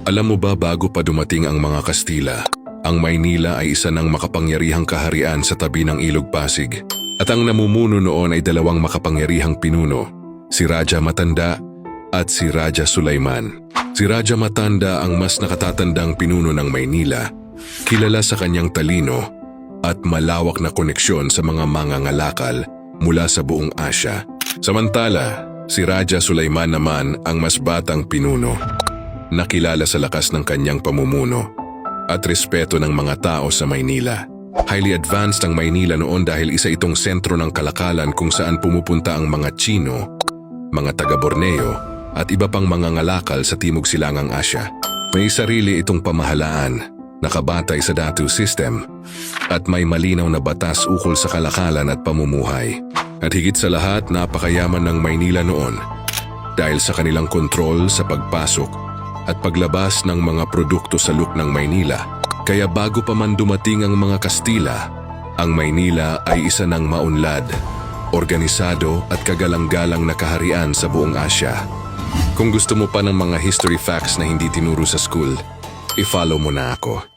Alam mo ba bago pa dumating ang mga Kastila, ang Maynila ay isa ng makapangyarihang kaharian sa tabi ng Ilog Pasig. At ang namumuno noon ay dalawang makapangyarihang pinuno, si Raja Matanda at si Raja Sulaiman. Si Raja Matanda ang mas nakatatandang pinuno ng Maynila, kilala sa kanyang talino at malawak na koneksyon sa mga mangangalakal mula sa buong Asya. Samantala, si Raja Sulaiman naman ang mas batang pinuno, nakilala sa lakas ng kanyang pamumuno at respeto ng mga tao sa Maynila. Highly advanced ang Maynila noon dahil isa itong sentro ng kalakalan kung saan pumupunta ang mga Tsino, mga taga-Borneo at iba pang mga ngalakal sa Timog Silangang Asya. May sarili itong pamahalaan, nakabatay sa Datu system at may malinaw na batas ukol sa kalakalan at pamumuhay. At higit sa lahat, napakayaman ng Maynila noon dahil sa kanilang kontrol sa pagpasok at paglabas ng mga produkto sa loob ng Maynila. Kaya bago pa man dumating ang mga Kastila, ang Maynila ay isa ng maunlad, organisado at kagalang-galang na kaharian sa buong Asya. Kung gusto mo pa ng mga history facts na hindi tinuro sa school, i-follow mo na ako.